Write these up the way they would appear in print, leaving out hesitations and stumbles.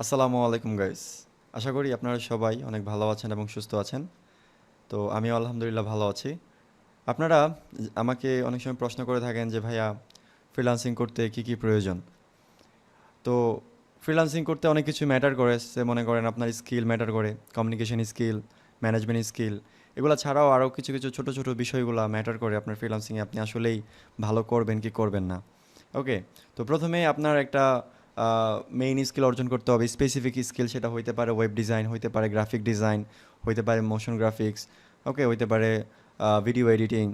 আসসালামু আলাইকুম গাইস। আশা করি আপনারা সবাই অনেক ভালো আছেন এবং সুস্থ আছেন। তো আমিও আলহামদুলিল্লাহ ভালো আছি। আপনারা আমাকে অনেক সময় প্রশ্ন করে থাকেন যে ভাইয়া ফ্রিল্যান্সিং করতে কি কি প্রয়োজন? তো ফ্রিল্যান্সিং করতে অনেক কিছু ম্যাটার করে। সে মনে করেন আপনার স্কিল ম্যাটার করে, কমিউনিকেশন স্কিল, ম্যানেজমেন্ট স্কিল। এগুলা ছাড়াও আরও কিছু কিছু ছোট ছোট বিষয়গুলো ম্যাটার করে আপনার ফ্রিল্যান্সিংয়ে আপনি আসলেই ভালো করবেন কি করবেন না। ওকে, তো প্রথমে আপনার একটা মেইন স্কিল অর্জন করতে হবে, স্পেসিফিক স্কিল। সেটা হইতে পারে ওয়েব ডিজাইন, হইতে পারে গ্রাফিক ডিজাইন, হইতে পারে মোশন গ্রাফিক্স, ওকে, হইতে পারে ভিডিও এডিটিং,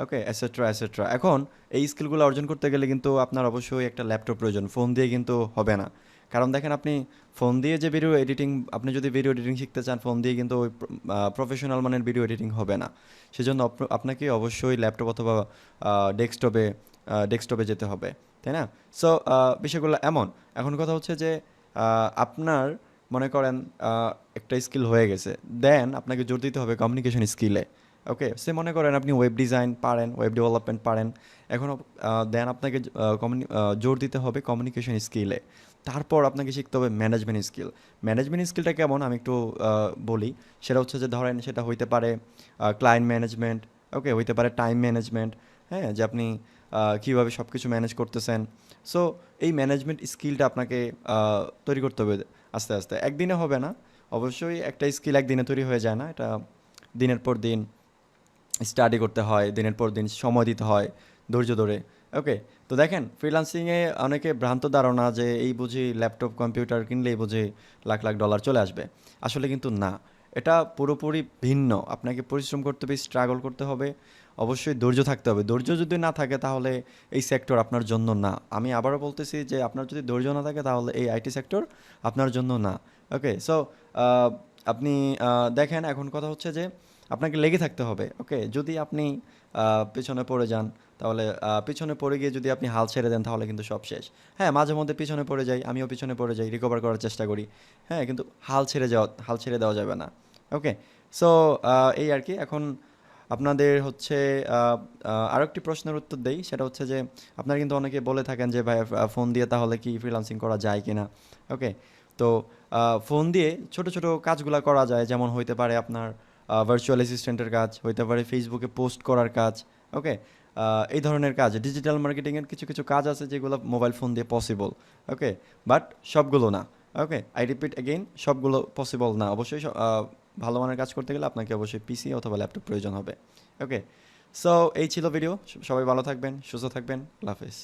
ওকে, অ্যাসেট্রা অ্যাসেট্রা। এখন এই স্কিলগুলো অর্জন করতে গেলে কিন্তু আপনার অবশ্যই একটা ল্যাপটপ প্রয়োজন, ফোন দিয়ে কিন্তু হবে না। কারণ দেখেন, আপনি ফোন দিয়ে যে ভিডিও এডিটিং, আপনি যদি ভিডিও এডিটিং শিখতে চান ফোন দিয়ে, কিন্তু ওই প্রফেশনাল মানের ভিডিও এডিটিং হবে না। সেজন্য আপনাকে অবশ্যই ল্যাপটপ অথবা ডেস্কটপে ডেস্কটপে যেতে হবে, তাই না? সো বিষয়গুলো এমন। এখন কথা হচ্ছে যে আপনার মনে করেন একটা স্কিল হয়ে গেছে, দেন আপনাকে জোর দিতে হবে কমিউনিকেশন স্কিলে। ওকে, সে মনে করেন আপনি ওয়েব ডিজাইন পারেন, ওয়েব ডেভেলপমেন্ট পারেন। এখন দেন আপনাকে জোর দিতে হবে কমিউনিকেশন স্কিলে। তারপর আপনাকে শিখতে হবে ম্যানেজমেন্ট স্কিল। ম্যানেজমেন্ট স্কিলটা কেমন আমি একটু বলি। সেটা হচ্ছে যে ধরেন সেটা হইতে পারে ক্লায়েন্ট ম্যানেজমেন্ট, ওকে, হইতে পারে টাইম ম্যানেজমেন্ট। হ্যাঁ, যে আপনি কীভাবে সব কিছু ম্যানেজ করতেছেন। সো এই ম্যানেজমেন্ট স্কিলটা আপনাকে তৈরি করতে হবে আস্তে আস্তে, একদিনে হবে না। অবশ্যই একটা স্কিল একদিনে তৈরি হয়ে যায় না, এটা দিনের পর দিন স্টাডি করতে হয়, দিনের পর দিন সময় দিতে হয় ধৈর্য ধরে। ওকে, তো দেখেন ফ্রিল্যান্সিংয়ে অনেকে ভ্রান্ত ধারণা যে এই বুঝি ল্যাপটপ কম্পিউটার কিনলেই বুঝি লাখ লাখ ডলার চলে আসবে। আসলে কিন্তু না, এটা পুরোপুরি ভিন্ন। আপনাকে পরিশ্রম করতে হবে, স্ট্রাগল করতে হবে, অবশ্যই ধৈর্য থাকতে হবে। ধৈর্য যদি না থাকে তাহলে এই সেক্টর আপনার জন্য না। আমি আবারও বলতেছি যে আপনার যদি ধৈর্য না থাকে তাহলে এই আইটি সেক্টর আপনার জন্য না। ওকে, সো আপনি দেখেন, এখন কথা হচ্ছে যে আপনাকে লেগে থাকতে হবে। ওকে, যদি আপনি পেছনে পড়ে যান, তাহলে পিছনে পড়ে গিয়ে যদি আপনি হাল ছেড়ে দেন তাহলে কিন্তু সব শেষ। হ্যাঁ, মাঝে মধ্যে পিছনে পড়ে যাই, আমিও পিছনে পড়ে যাই, রিকভার করার চেষ্টা করি। হ্যাঁ, কিন্তু হাল ছেড়ে দেওয়া যাবে না। ওকে, সো এই আর কি। এখন আপনাদের হচ্ছে আরও একটি প্রশ্নের উত্তর দেই। সেটা হচ্ছে যে আপনারা কিন্তু অনেকে বলে থাকেন যে ভাই ফোন দিয়ে তাহলে কি ফ্রিল্যান্সিং করা যায় কি না? ওকে, তো ফোন দিয়ে ছোট ছোট কাজগুলা করা যায়, যেমন হইতে পারে আপনার ভার্চুয়াল অ্যাসিস্ট্যান্টের কাজ, হইতে পারে ফেসবুকে পোস্ট করার কাজ। ওকে, এই ধরনের কাজ, ডিজিটাল মার্কেটিংয়ের কিছু কিছু কাজ আছে যেগুলো মোবাইল ফোন দিয়ে পসিবল। ওকে, বাট সবগুলো না। ওকে, আই রিপিট এগেইন, সবগুলো পসিবল না। অবশ্যই ভালো মানের কাজ করতে গেলে আপনাকে অবশ্যই পিসি অথবা ল্যাপটপ প্রয়োজন হবে। ওকে, সো এই ছিল ভিডিও। সবাই ভালো থাকবেন, সুস্থ থাকবেন। আল্লাহ হাফেজ।